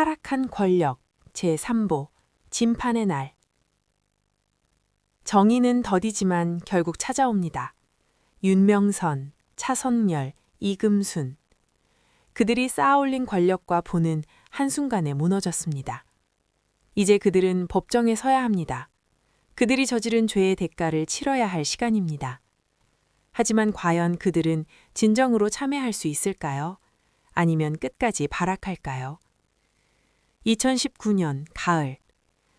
타락한 권력 제3보 심판의 날. 정의는 더디지만 결국 찾아옵니다. 윤명선, 차성열, 이금순. 그들이 쌓아올린 권력과 보는 한순간에 무너졌습니다. 이제 그들은 법정에 서야 합니다. 그들이 저지른 죄의 대가를 치러야 할 시간입니다. 하지만 과연 그들은 진정으로 참회할 수 있을까요? 아니면 끝까지 발악할까요? 2019년 가을,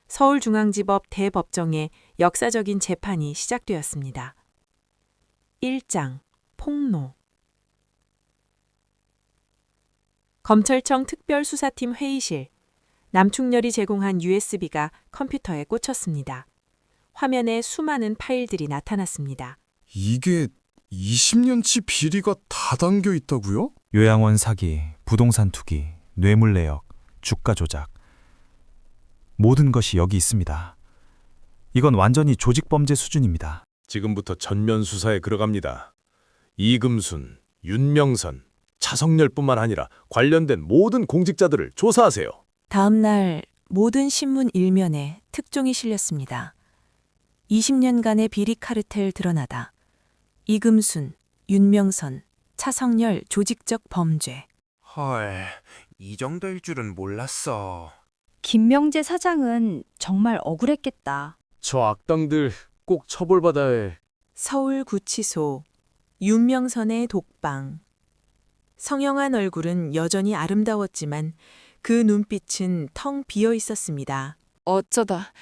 서울중앙지법 대법정에 역사적인 재판이 시작되었습니다. 1장 폭로. 검찰청 특별수사팀 회의실. 남충렬이 제공한 USB가 컴퓨터에 꽂혔습니다. 화면에 수많은 파일들이 나타났습니다. 이게 20년치 비리가 다 담겨 있다고요? 요양원 사기, 부동산 투기, 뇌물 내역, 주가 조작. 모든 것이 여기 있습니다. 이건 완전히 조직 범죄 수준입니다. 지금부터 전면 수사에 들어갑니다. 이금순, 윤명선, 차성열뿐만 아니라 관련된 모든 공직자들을 조사하세요. 다음 날 모든 신문 일면에 특종이 실렸습니다. 20년간의 비리 카르텔 드러나다. 이금순, 윤명선, 차성열 조직적 범죄. 헐, 이 정도일 줄은 몰랐어. 김명재 사장은 정말 억울했겠다. 저 악당들 꼭 처벌받아야 해. 서울구치소. 윤명선의 독방. 성형한 얼굴은 여전히 아름다웠지만 그 눈빛은 텅 비어 있었습니다. 어쩌다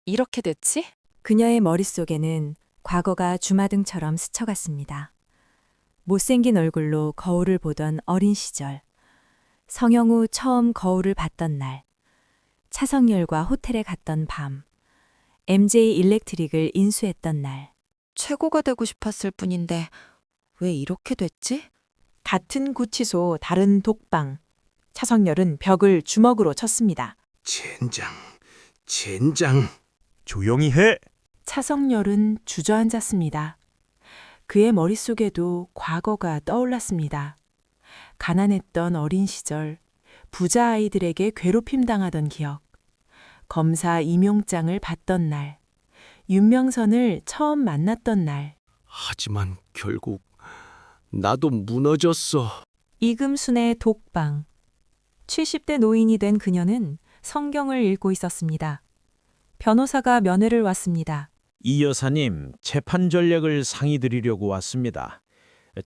이렇게 됐지? 그녀의 머릿속에는 과거가 주마등처럼 스쳐갔습니다. 못생긴 얼굴로 거울을 보던 어린 시절. 성형 후 처음 거울을 봤던 날. 차성열과 호텔에 갔던 밤. MJ 일렉트릭을 인수했던 날. 최고가 되고 싶었을 뿐인데 왜 이렇게 됐지? 같은 구치소 다른 독방. 차성열은 벽을 주먹으로 쳤습니다. 젠장. 조용히 해! 차성열은 주저앉았습니다. 그의 머릿속에도 과거가 떠올랐습니다. 가난했던 어린 시절, 부자 아이들에게 괴롭힘 당하던 기억, 검사 임용장을 받던 날, 윤명선을 처음 만났던 날. 하지만 결국 나도 무너졌어. 이금순의 독방. 70대 노인이 된 그녀는 성경을 읽고 있었습니다. 변호사가 면회를 왔습니다. 이 여사님, 재판 전략을 상의 드리려고 왔습니다.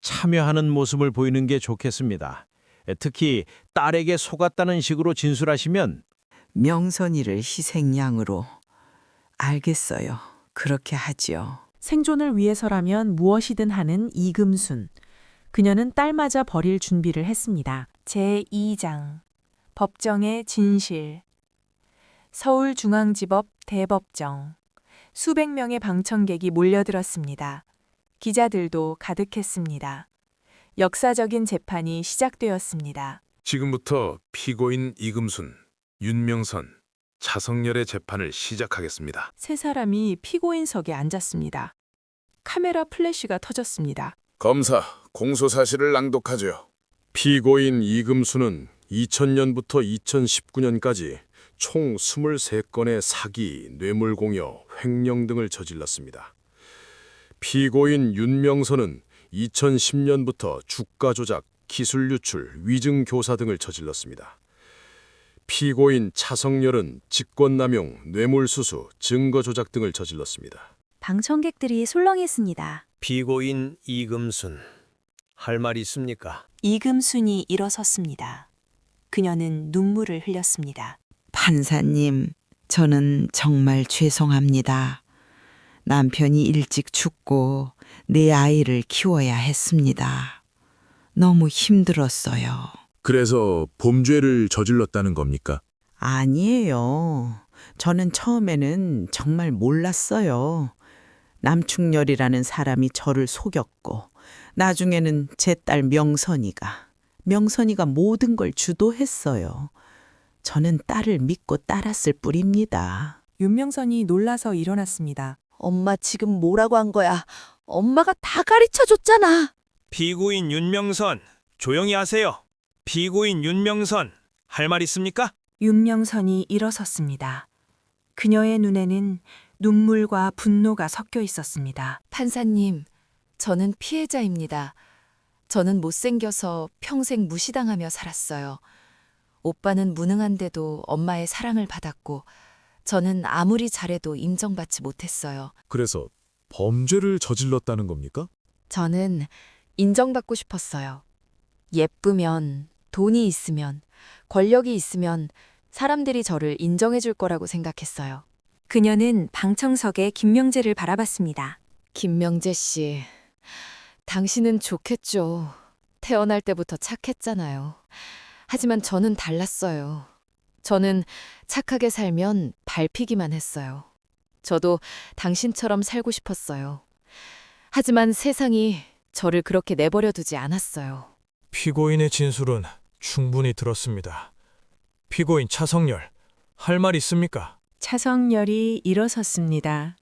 참여하는 모습을 보이는 게 좋겠습니다. 특히 딸에게 속았다는 식으로 진술하시면 명선이를 희생양으로. 알겠어요. 그렇게 하지요. 생존을 위해서라면 무엇이든 하는 이금순. 그녀는 딸맞아 버릴 준비를 했습니다. 제2장 법정의 진실. 서울중앙지법 대법정. 수백 명의 방청객이 몰려들었습니다. 기자들도 가득했습니다. 역사적인 재판이 시작되었습니다. 지금부터 피고인 이금순, 윤명선, 차성열의 재판을 시작하겠습니다. 세 사람이 피고인석에 앉았습니다. 카메라 플래시가 터졌습니다. 검사, 공소사실을 낭독하죠. 피고인 이금순은 2000년부터 2019년까지 총 23건의 사기, 뇌물공여, 횡령 등을 저질렀습니다. 피고인 윤명선은 2010년부터 주가 조작, 기술 유출, 위증 교사 등을 저질렀습니다. 피고인 차성열은 직권남용, 뇌물수수, 증거 조작 등을 저질렀습니다. 방청객들이 솔렁했습니다. 피고인 이금순, 할 말 있습니까? 이금순이 일어섰습니다. 그녀는 눈물을 흘렸습니다. 판사님, 저는 정말 죄송합니다. 남편이 일찍 죽고 내 아이를 키워야 했습니다. 너무 힘들었어요. 그래서 범죄를 저질렀다는 겁니까? 아니에요. 저는 처음에는 정말 몰랐어요. 남충렬이라는 사람이 저를 속였고 나중에는 제 딸 명선이가 모든 걸 주도했어요. 저는 딸을 믿고 따랐을 뿐입니다. 윤명선이 놀라서 일어났습니다. 엄마 지금 뭐라고 한 거야? 엄마가 다 가르쳐줬잖아. 피고인 윤명선, 조용히 하세요. 피고인 윤명선, 할 말 있습니까? 윤명선이 일어섰습니다. 그녀의 눈에는 눈물과 분노가 섞여 있었습니다. 판사님, 저는 피해자입니다. 저는 못생겨서 평생 무시당하며 살았어요. 오빠는 무능한데도 엄마의 사랑을 받았고, 저는 아무리 잘해도 인정받지 못했어요. 그래서 범죄를 저질렀다는 겁니까? 저는 인정받고 싶었어요. 예쁘면, 돈이 있으면, 권력이 있으면 사람들이 저를 인정해 줄 거라고 생각했어요. 그녀는 방청석에 김명재를 바라봤습니다. 김명재 씨, 당신은 좋겠죠. 태어날 때부터 착했잖아요. 하지만 저는 달랐어요. 저는 착하게 살면 밟히기만 했어요. 저도 당신처럼 살고 싶었어요. 하지만 세상이 저를 그렇게 내버려 두지 않았어요. 피고인의 진술은 충분히 들었습니다. 피고인 차성열, 할 말 있습니까? 차성열이 일어섰습니다.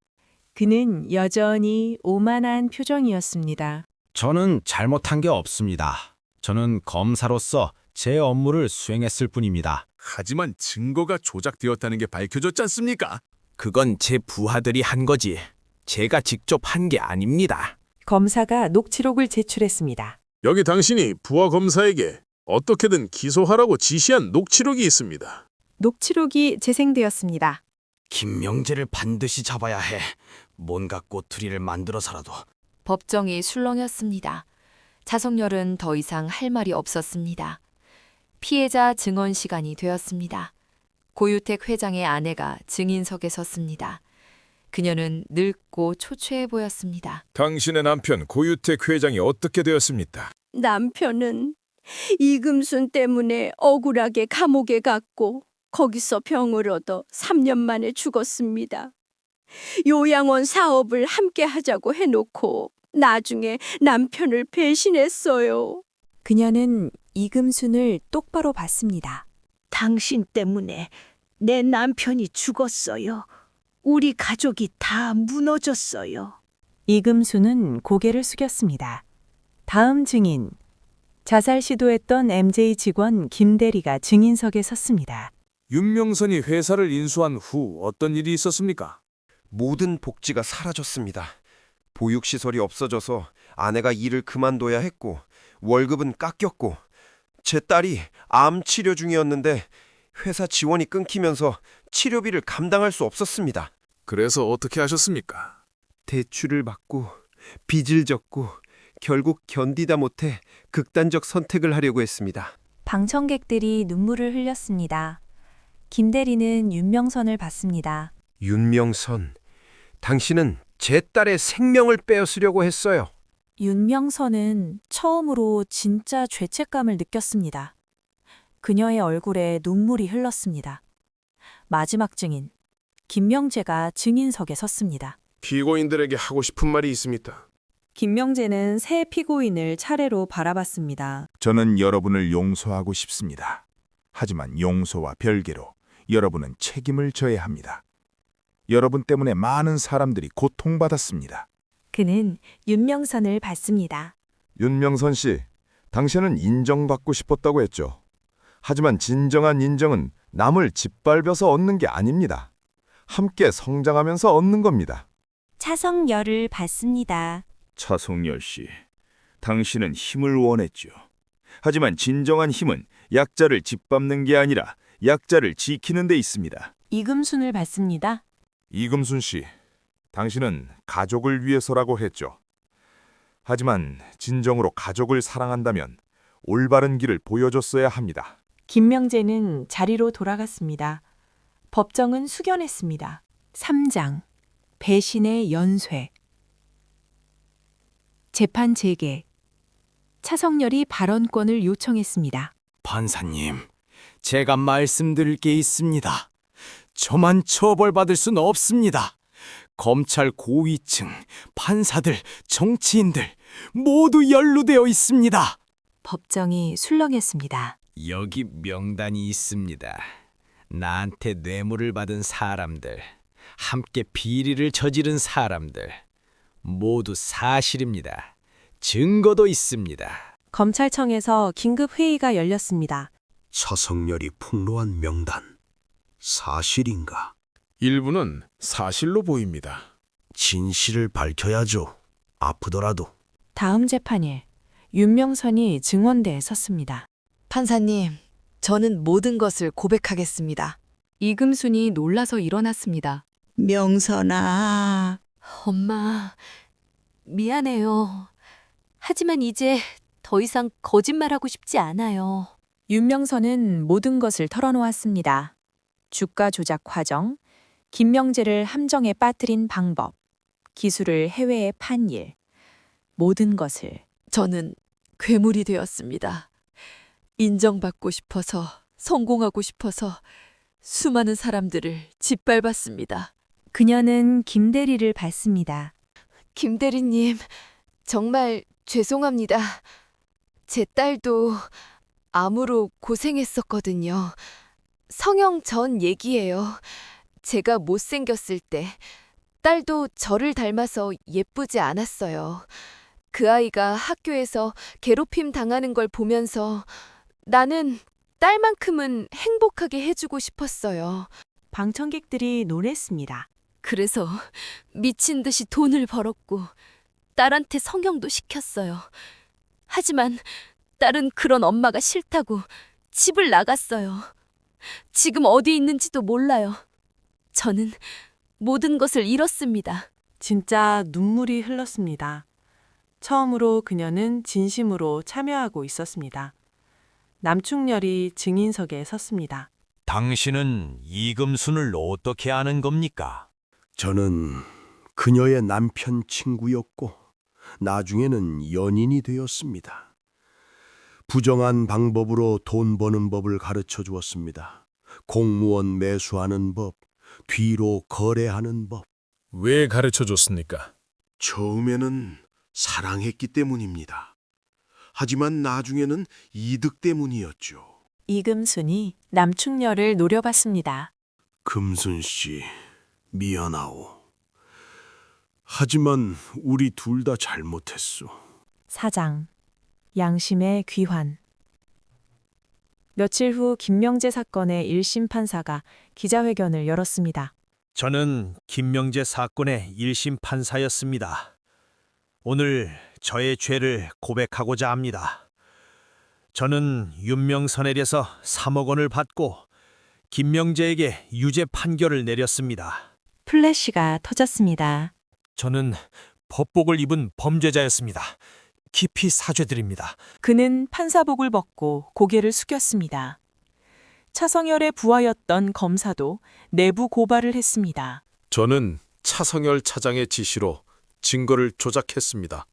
그는 여전히 오만한 표정이었습니다. 저는 잘못한 게 없습니다. 저는 검사로서 제 업무를 수행했을 뿐입니다. 하지만 증거가 조작되었다는 게 밝혀졌지 않습니까? 그건 제 부하들이 한 거지. 제가 직접 한 게 아닙니다. 검사가 녹취록을 제출했습니다. 여기 당신이 부하 검사에게 어떻게든 기소하라고 지시한 녹취록이 있습니다. 녹취록이 재생되었습니다. 김명재를 반드시 잡아야 해. 뭔가 꼬투리를 만들어서라도. 법정이 술렁였습니다. 차성열은 더 이상 할 말이 없었습니다. 피해자 증언 시간이 되었습니다. 고유택 회장의 아내가 증인석에 섰습니다. 그녀는 늙고 초췌해 보였습니다. 당신의 남편 고유택 회장이 어떻게 되었습니까? 남편은 이금순 때문에 억울하게 감옥에 갔고 거기서 병을 얻어 3년 만에 죽었습니다. 요양원 사업을 함께 하자고 해놓고 나중에 남편을 배신했어요. 그녀는 이금순을 똑바로 봤습니다. 당신 때문에 내 남편이 죽었어요. 우리 가족이 다 무너졌어요. 이금수는 고개를 숙였습니다. 다음 증인. 자살 시도했던 MJ 직원 김대리가 증인석에 섰습니다. 윤명선이 회사를 인수한 후 어떤 일이 있었습니까? 모든 복지가 사라졌습니다. 보육시설이 없어져서 아내가 일을 그만둬야 했고 월급은 깎였고 제 딸이 암 치료 중이었는데 회사 지원이 끊기면서 치료비를 감당할 수 없었습니다. 그래서 어떻게 하셨습니까? 대출을 받고 빚을 졌고 결국 견디다 못해 극단적 선택을 하려고 했습니다. 방청객들이 눈물을 흘렸습니다. 김대리는 윤명선을 봤습니다. 윤명선, 당신은 제 딸의 생명을 빼앗으려고 했어요. 윤명선은 처음으로 진짜 죄책감을 느꼈습니다. 그녀의 얼굴에 눈물이 흘렀습니다. 마지막 증인, 김명재가 증인석에 섰습니다. 피고인들에게 하고 싶은 말이 있습니다. 김명재는 새 피고인을 차례로 바라봤습니다. 저는 여러분을 용서하고 싶습니다. 하지만 용서와 별개로 여러분은 책임을 져야 합니다. 여러분 때문에 많은 사람들이 고통받았습니다. 그는 윤명선을 봤습니다. 윤명선 씨, 당신은 인정받고 싶었다고 했죠. 하지만 진정한 인정은 남을 짓밟아서 얻는 게 아닙니다. 함께 성장하면서 얻는 겁니다. 차성열을 봤습니다. 차성열 씨, 당신은 힘을 원했죠. 하지만 진정한 힘은 약자를 짓밟는 게 아니라 약자를 지키는 데 있습니다. 이금순을 봤습니다. 이금순 씨, 당신은 가족을 위해서라고 했죠. 하지만 진정으로 가족을 사랑한다면 올바른 길을 보여줬어야 합니다. 김명재는 자리로 돌아갔습니다. 법정은 숙연했습니다. 3장. 배신의 연쇄. 재판 재개. 차성열이 발언권을 요청했습니다. 판사님, 제가 말씀드릴 게 있습니다. 저만 처벌받을 수는 없습니다. 검찰 고위층, 판사들, 정치인들 모두 연루되어 있습니다. 법정이 술렁했습니다. 여기 명단이 있습니다. 나한테 뇌물을 받은 사람들, 함께 비리를 저지른 사람들 모두 사실입니다. 증거도 있습니다. 검찰청에서 긴급 회의가 열렸습니다. 차성열이 폭로한 명단, 사실인가? 일부는 사실로 보입니다. 진실을 밝혀야죠. 아프더라도. 다음 재판일 윤명선이 증언대에 섰습니다. 판사님, 저는 모든 것을 고백하겠습니다. 이금순이 놀라서 일어났습니다. 명선아. 엄마, 미안해요. 하지만 이제 더 이상 거짓말하고 싶지 않아요. 윤명선은 모든 것을 털어놓았습니다. 주가 조작 과정, 김명재를 함정에 빠뜨린 방법, 기술을 해외에 판 일, 모든 것을. 저는 괴물이 되었습니다. 인정받고 싶어서, 성공하고 싶어서 수많은 사람들을 짓밟았습니다. 그녀는 김대리를 받습니다. 김 대리님, 정말 죄송합니다. 제 딸도 암으로 고생했었거든요. 성형 전 얘기예요. 제가 못생겼을 때 딸도 저를 닮아서 예쁘지 않았어요. 그 아이가 학교에서 괴롭힘 당하는 걸 보면서 나는 딸만큼은 행복하게 해주고 싶었어요. 방청객들이 놀랬습니다. 그래서 미친 듯이 돈을 벌었고 딸한테 성형도 시켰어요. 하지만 딸은 그런 엄마가 싫다고 집을 나갔어요. 지금 어디 있는지도 몰라요. 저는 모든 것을 잃었습니다. 진짜 눈물이 흘렀습니다. 처음으로 그녀는 진심으로 참여하고 있었습니다. 남충렬이 증인석에 섰습니다. 당신은 이금순을 어떻게 아는 겁니까? 저는 그녀의 남편 친구였고 나중에는 연인이 되었습니다. 부정한 방법으로 돈 버는 법을 가르쳐 주었습니다. 공무원 매수하는 법, 뒤로 거래하는 법. 왜 가르쳐 줬습니까? 처음에는 사랑했기 때문입니다. 하지만 나중에는 이득 때문이었죠. 이금순이 남충렬을 노려봤습니다. 금순 씨, 미안하오. 하지만 우리 둘 다 잘못했소. 사장, 양심의 귀환. 며칠 후 김명재 사건의 1심 판사가 기자회견을 열었습니다. 저는 김명재 사건의 1심 판사였습니다. 오늘 저의 죄를 고백하고자 합니다. 저는 윤명선에게서 3억 원을 받고 김명재에게 유죄 판결을 내렸습니다. 플래시가 터졌습니다. 저는 법복을 입은 범죄자였습니다. 깊이 사죄드립니다. 그는 판사복을 벗고 고개를 숙였습니다. 차성열의 부하였던 검사도 내부 고발을 했습니다. 저는 차성열 차장의 지시로 증거를 조작했습니다.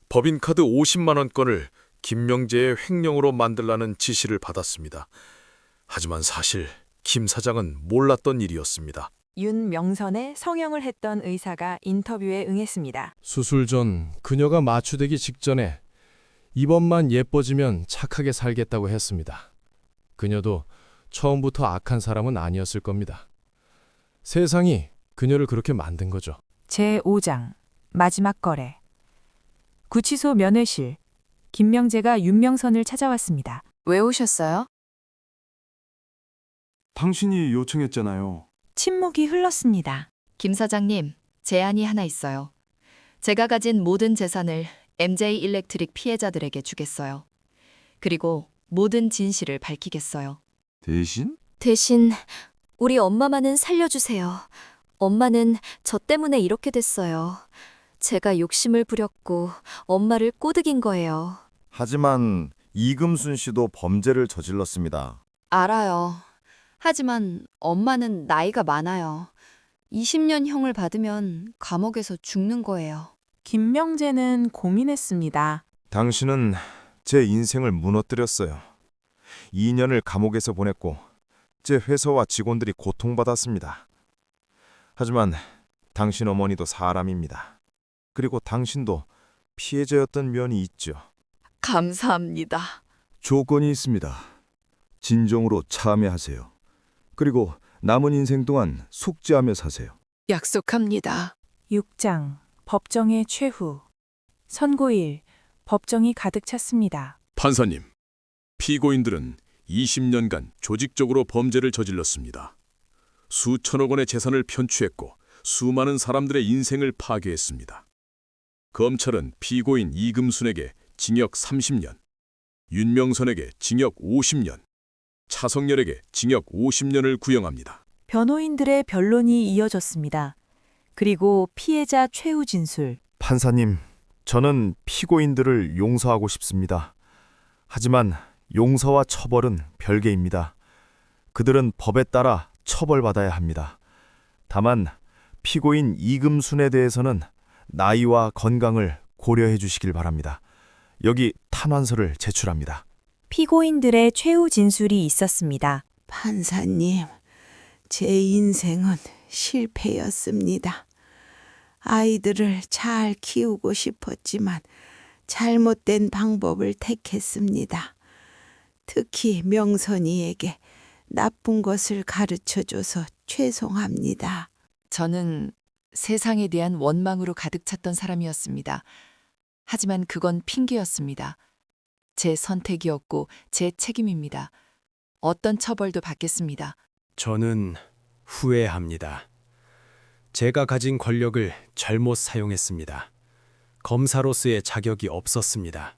법인카드 50만 원권을 김명재의 횡령으로 만들라는 지시를 받았습니다. 하지만 사실 김 사장은 몰랐던 일이었습니다. 윤명선의 성형을 했던 의사가 인터뷰에 응했습니다. 수술 전 그녀가 마취되기 직전에 이번만 예뻐지면 착하게 살겠다고 했습니다. 그녀도 처음부터 악한 사람은 아니었을 겁니다. 세상이 그녀를 그렇게 만든 거죠. 제5장 마지막 거래. 구치소 면회실. 김명재가 윤명선을 찾아왔습니다. 왜 오셨어요? 당신이 요청했잖아요. 침묵이 흘렀습니다. 김 사장님, 제안이 하나 있어요. 제가 가진 모든 재산을 MJ 일렉트릭 피해자들에게 주겠어요. 그리고 모든 진실을 밝히겠어요. 대신? 대신 우리 엄마만은 살려주세요. 엄마는 저 때문에 이렇게 됐어요. 제가 욕심을 부렸고 엄마를 꼬드긴 거예요. 하지만 이금순 씨도 범죄를 저질렀습니다. 알아요. 하지만 엄마는 나이가 많아요. 20년 형을 받으면 감옥에서 죽는 거예요. 김명재는 고민했습니다. 당신은 제 인생을 무너뜨렸어요. 2년을 감옥에서 보냈고 제 회사와 직원들이 고통받았습니다. 하지만 당신 어머니도 사람입니다. 그리고 당신도 피해자였던 면이 있죠. 감사합니다. 조건이 있습니다. 진정으로 참여하세요. 그리고 남은 인생 동안 숙지하며 사세요. 약속합니다. 6장 법정의 최후. 선고일 법정이 가득 찼습니다. 판사님, 피고인들은 20년간 조직적으로 범죄를 저질렀습니다. 수천억 원의 재산을 편취했고 수많은 사람들의 인생을 파괴했습니다. 검찰은 피고인 이금순에게 징역 30년, 윤명선에게 징역 50년, 차성열에게 징역 50년을 구형합니다. 변호인들의 변론이 이어졌습니다. 그리고 피해자 최후 진술. 판사님, 저는 피고인들을 용서하고 싶습니다. 하지만 용서와 처벌은 별개입니다. 그들은 법에 따라 처벌받아야 합니다. 다만 피고인 이금순에 대해서는 나이와 건강을 고려해 주시길 바랍니다. 여기 탄원서를 제출합니다. 피고인들의 최후 진술이 있었습니다. 판사님, 제 인생은 실패였습니다. 아이들을 잘 키우고 싶었지만 잘못된 방법을 택했습니다. 특히 명선이에게 나쁜 것을 가르쳐줘서 죄송합니다. 저는 세상에 대한 원망으로 가득 찼던 사람이었습니다. 하지만 그건 핑계였습니다. 제 선택이었고 제 책임입니다. 어떤 처벌도 받겠습니다. 저는 후회합니다. 제가 가진 권력을 잘못 사용했습니다. 검사로서의 자격이 없었습니다.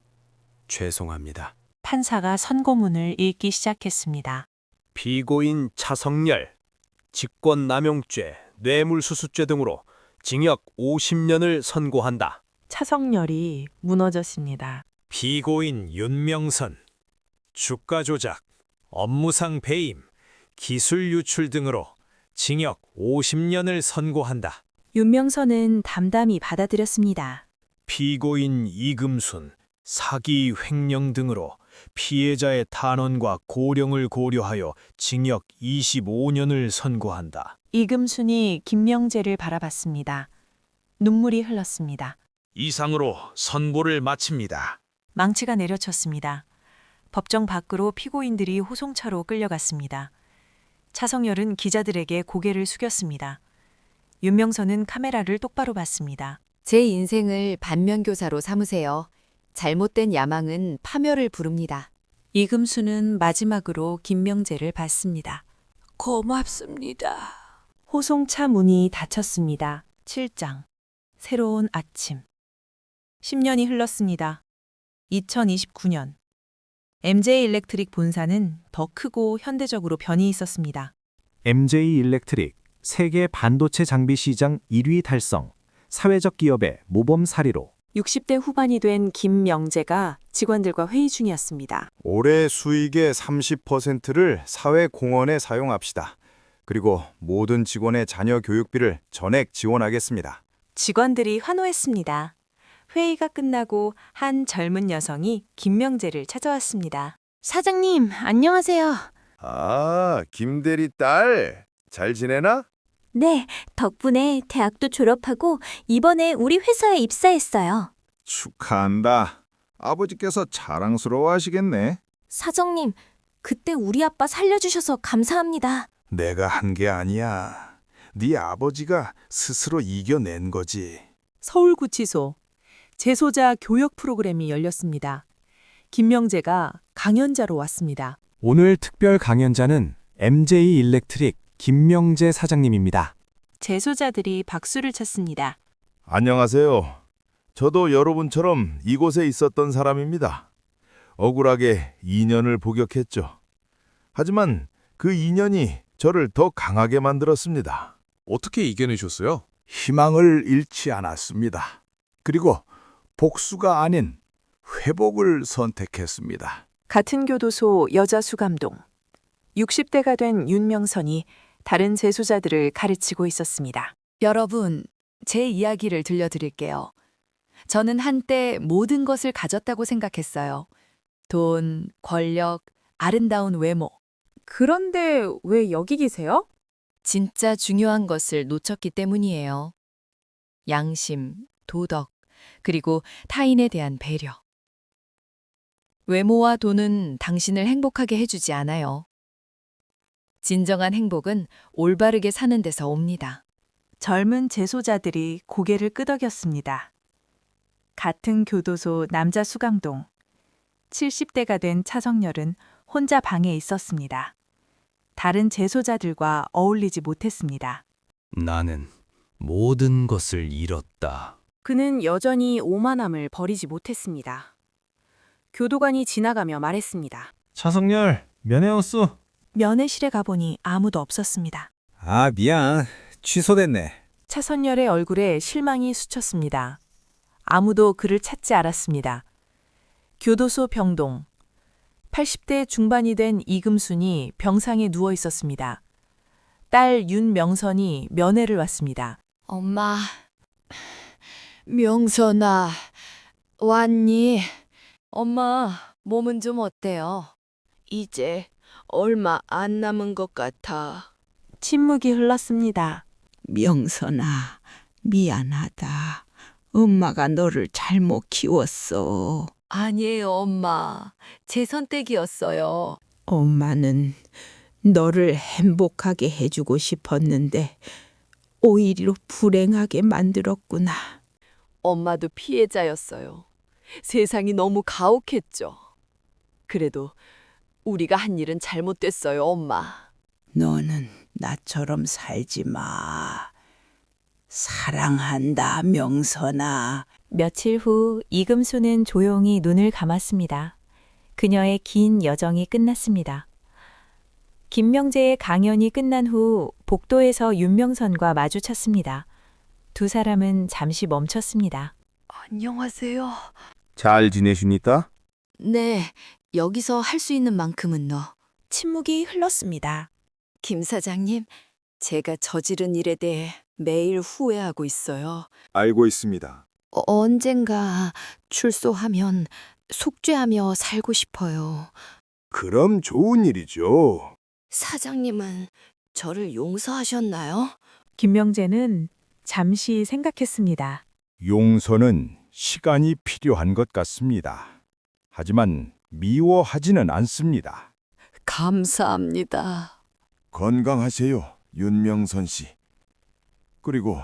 죄송합니다. 판사가 선고문을 읽기 시작했습니다. 피고인 차성열, 직권남용죄, 뇌물수수죄 등으로 징역 50년을 선고한다. 차성열이 무너졌습니다. 피고인 윤명선, 주가 조작, 업무상 배임, 기술 유출 등으로 징역 50년을 선고한다. 윤명선은 담담히 받아들였습니다. 피고인 이금순, 사기 횡령 등으로 피해자의 탄원과 고령을 고려하여 징역 25년을 선고한다. 이금순이 김명재를 바라봤습니다. 눈물이 흘렀습니다. 이상으로 선고를 마칩니다. 망치가 내려쳤습니다. 법정 밖으로 피고인들이 호송차로 끌려갔습니다. 차성열은 기자들에게 고개를 숙였습니다. 윤명선은 카메라를 똑바로 봤습니다. 제 인생을 반면교사로 삼으세요. 잘못된 야망은 파멸을 부릅니다. 이금수는 마지막으로 김명재를 봤습니다. 고맙습니다. 호송차 문이 닫혔습니다. 7장. 새로운 아침. 10년이 흘렀습니다. 2029년. MJ 일렉트릭 본사는 더 크고 현대적으로 변이 있었습니다. MJ 일렉트릭 세계 반도체 장비 시장 1위 달성, 사회적 기업의 모범 사례로 60대 후반이 된 김명재가 직원들과 회의 중이었습니다. 올해 수익의 30%를 사회공헌에 사용합시다. 그리고 모든 직원의 자녀 교육비를 전액 지원하겠습니다. 직원들이 환호했습니다. 회의가 끝나고 한 젊은 여성이 김명재를 찾아왔습니다. 사장님, 안녕하세요. 아, 김대리 딸. 잘 지내나? 네, 덕분에 대학도 졸업하고 이번에 우리 회사에 입사했어요. 축하한다. 아버지께서 자랑스러워하시겠네. 사장님, 그때 우리 아빠 살려주셔서 감사합니다. 내가 한 게 아니야. 네 아버지가 스스로 이겨낸 거지. 서울구치소 재소자 교역 프로그램이 열렸습니다. 김명재가 강연자로 왔습니다. 오늘 특별 강연자는 MJ 일렉트릭 김명재 사장님입니다. 재소자들이 박수를 쳤습니다. 안녕하세요. 저도 여러분처럼 이곳에 있었던 사람입니다. 억울하게 2년을 복역했죠. 하지만 그 2년이 저를 더 강하게 만들었습니다. 어떻게 이겨내셨어요? 희망을 잃지 않았습니다. 그리고 복수가 아닌 회복을 선택했습니다. 같은 교도소 여자 수감동. 60대가 된 윤명선이 다른 재소자들을 가르치고 있었습니다. 여러분, 제 이야기를 들려드릴게요. 저는 한때 모든 것을 가졌다고 생각했어요. 돈, 권력, 아름다운 외모. 그런데 왜 여기 계세요? 진짜 중요한 것을 놓쳤기 때문이에요. 양심, 도덕, 그리고 타인에 대한 배려. 외모와 돈은 당신을 행복하게 해주지 않아요. 진정한 행복은 올바르게 사는 데서 옵니다. 젊은 재소자들이 고개를 끄덕였습니다. 같은 교도소 남자 수감동. 70대가 된 차성열은 혼자 방에 있었습니다. 다른 재소자들과 어울리지 못했습니다. 나는 모든 것을 잃었다. 그는 여전히 오만함을 버리지 못했습니다. 교도관이 지나가며 말했습니다. 차성열, 면회었수? 면회실에 가보니 아무도 없었습니다. 아, 미안. 취소됐네. 차선열의 얼굴에 실망이 스쳤습니다. 아무도 그를 찾지 않았습니다. 교도소 병동. 80대 중반이 된 이금순이 병상에 누워 있었습니다. 딸 윤명선이 면회를 왔습니다. 엄마, 명선아, 왔니? 엄마, 몸은 좀 어때요? 이제 얼마 안 남은 것 같아. 침묵이 흘렀습니다. 명선아, 미안하다. 엄마가 너를 잘못 키웠어. 아니에요, 엄마. 제 선택이었어요. 엄마는 너를 행복하게 해주고 싶었는데 오히려 불행하게 만들었구나. 엄마도 피해자였어요. 세상이 너무 가혹했죠. 그래도 우리가 한 일은 잘못됐어요, 엄마. 너는 나처럼 살지 마. 사랑한다, 명선아. 며칠 후 이금수는 조용히 눈을 감았습니다. 그녀의 긴 여정이 끝났습니다. 김명재의 강연이 끝난 후 복도에서 윤명선과 마주쳤습니다. 두 사람은 잠시 멈췄습니다. 안녕하세요. 잘 지내십니까? 네, 여기서 할 수 있는 만큼은 침묵이 흘렀습니다. 김 사장님, 제가 저지른 일에 대해 매일 후회하고 있어요. 알고 있습니다. 언젠가 출소하면 속죄하며 살고 싶어요. 그럼 좋은 일이죠. 사장님은 저를 용서하셨나요? 김명재는 잠시 생각했습니다. 용서는 시간이 필요한 것 같습니다. 하지만 미워하지는 않습니다. 감사합니다. 건강하세요, 윤명선 씨. 그리고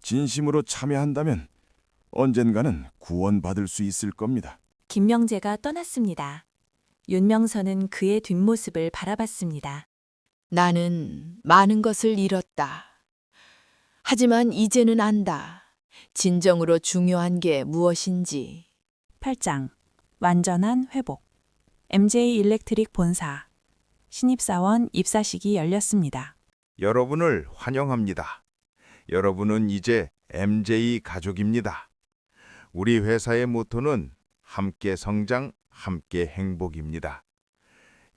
진심으로 참여한다면 언젠가는 구원받을 수 있을 겁니다. 김명재가 떠났습니다. 윤명선은 그의 뒷모습을 바라봤습니다. 나는 많은 것을 잃었다. 하지만 이제는 안다. 진정으로 중요한 게 무엇인지. 8장. 완전한 회복. MJ 일렉트릭 본사. 신입사원 입사식이 열렸습니다. 여러분을 환영합니다. 여러분은 이제 MJ 가족입니다. 우리 회사의 모토는 함께 성장, 함께 행복입니다.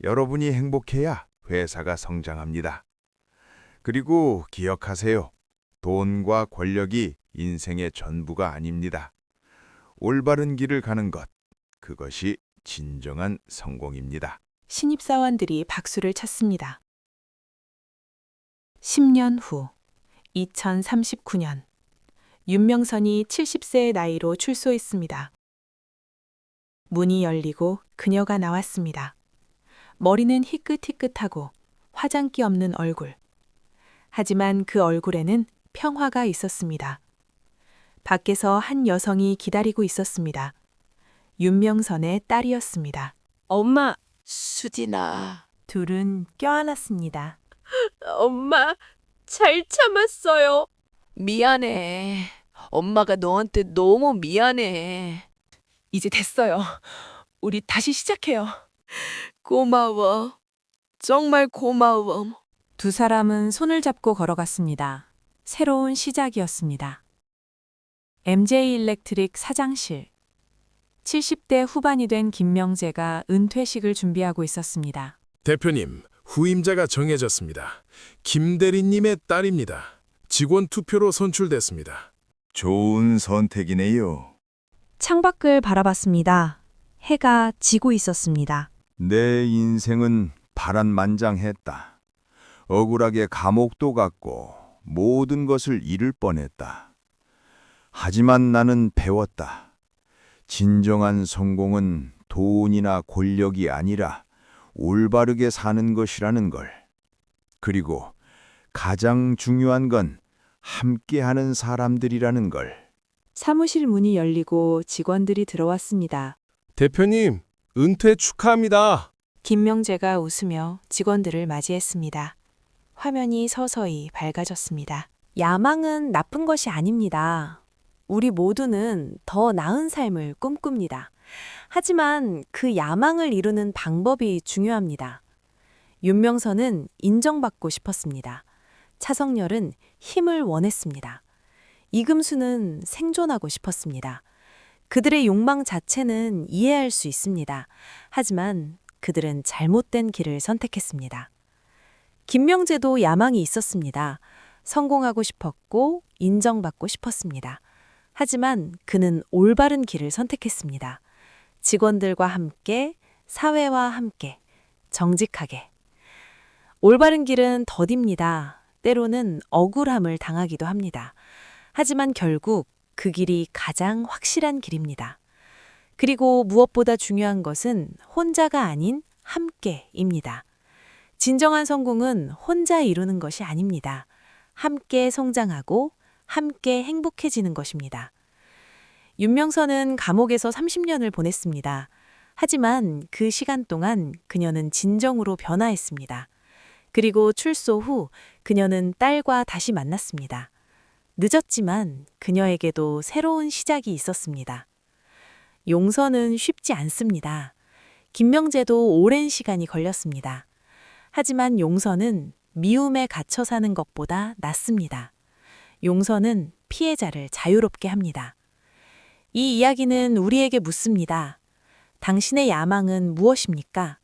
여러분이 행복해야 회사가 성장합니다. 그리고 기억하세요. 돈과 권력이 인생의 전부가 아닙니다. 올바른 길을 가는 것, 그것이 진정한 성공입니다. 신입사원들이 박수를 쳤습니다. 10년 후, 2039년, 윤명선이 70세의 나이로 출소했습니다. 문이 열리고 그녀가 나왔습니다. 머리는 희끗희끗하고 화장기 없는 얼굴. 하지만 그 얼굴에는 평화가 있었습니다. 밖에서 한 여성이 기다리고 있었습니다. 윤명선의 딸이었습니다. 엄마, 수진아. 둘은 껴안았습니다. 엄마, 잘 참았어요. 미안해. 엄마가 너한테 너무 미안해. 이제 됐어요. 우리 다시 시작해요. 고마워. 정말 고마워. 두 사람은 손을 잡고 걸어갔습니다. 새로운 시작이었습니다. MJ 일렉트릭 사장실. 70대 후반이 된 김명재가 은퇴식을 준비하고 있었습니다. 대표님, 후임자가 정해졌습니다. 김 대리님의 딸입니다. 직원 투표로 선출됐습니다. 좋은 선택이네요. 창밖을 바라봤습니다. 해가 지고 있었습니다. 내 인생은 파란만장했다. 억울하게 감옥도 갔고 모든 것을 잃을 뻔했다. 하지만 나는 배웠다. 진정한 성공은 돈이나 권력이 아니라 올바르게 사는 것이라는 걸. 그리고 가장 중요한 건 함께하는 사람들이라는 걸. 사무실 문이 열리고 직원들이 들어왔습니다. 대표님, 은퇴 축하합니다. 김명재가 웃으며 직원들을 맞이했습니다. 화면이 서서히 밝아졌습니다. 야망은 나쁜 것이 아닙니다. 우리 모두는 더 나은 삶을 꿈꿉니다. 하지만 그 야망을 이루는 방법이 중요합니다. 윤명선은 인정받고 싶었습니다. 차성열은 힘을 원했습니다. 이금수는 생존하고 싶었습니다. 그들의 욕망 자체는 이해할 수 있습니다. 하지만 그들은 잘못된 길을 선택했습니다. 김명재도 야망이 있었습니다. 성공하고 싶었고 인정받고 싶었습니다. 하지만 그는 올바른 길을 선택했습니다. 직원들과 함께, 사회와 함께, 정직하게. 올바른 길은 더딥니다. 때로는 억울함을 당하기도 합니다. 하지만 결국 그 길이 가장 확실한 길입니다. 그리고 무엇보다 중요한 것은 혼자가 아닌 함께입니다. 진정한 성공은 혼자 이루는 것이 아닙니다. 함께 성장하고 함께 행복해지는 것입니다. 윤명선은 감옥에서 30년을 보냈습니다. 하지만 그 시간 동안 그녀는 진정으로 변화했습니다. 그리고 출소 후 그녀는 딸과 다시 만났습니다. 늦었지만 그녀에게도 새로운 시작이 있었습니다. 용서는 쉽지 않습니다. 김명재도 오랜 시간이 걸렸습니다. 하지만 용서는 미움에 갇혀 사는 것보다 낫습니다. 용서는 피해자를 자유롭게 합니다. 이 이야기는 우리에게 묻습니다. 당신의 야망은 무엇입니까?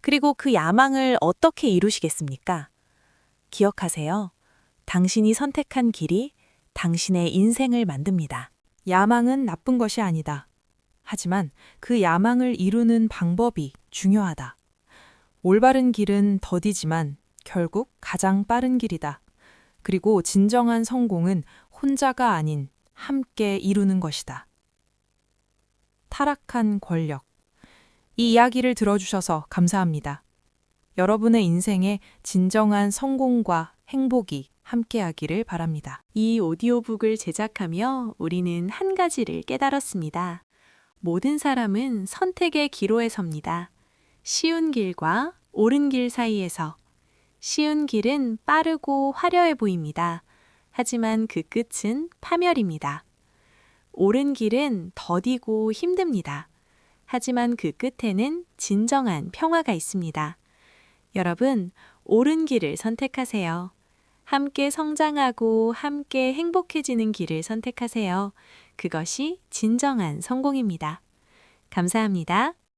그리고 그 야망을 어떻게 이루시겠습니까? 기억하세요. 당신이 선택한 길이 당신의 인생을 만듭니다. 야망은 나쁜 것이 아니다. 하지만 그 야망을 이루는 방법이 중요하다. 올바른 길은 더디지만 결국 가장 빠른 길이다. 그리고 진정한 성공은 혼자가 아닌 함께 이루는 것이다. 타락한 권력. 이 이야기를 들어주셔서 감사합니다. 여러분의 인생에 진정한 성공과 행복이 함께하기를 바랍니다. 이 오디오북을 제작하며 우리는 한 가지를 깨달았습니다. 모든 사람은 선택의 기로에 섭니다. 쉬운 길과 옳은 길 사이에서. 쉬운 길은 빠르고 화려해 보입니다. 하지만 그 끝은 파멸입니다. 옳은 길은 더디고 힘듭니다. 하지만 그 끝에는 진정한 평화가 있습니다. 여러분, 옳은 길을 선택하세요. 함께 성장하고 함께 행복해지는 길을 선택하세요. 그것이 진정한 성공입니다. 감사합니다.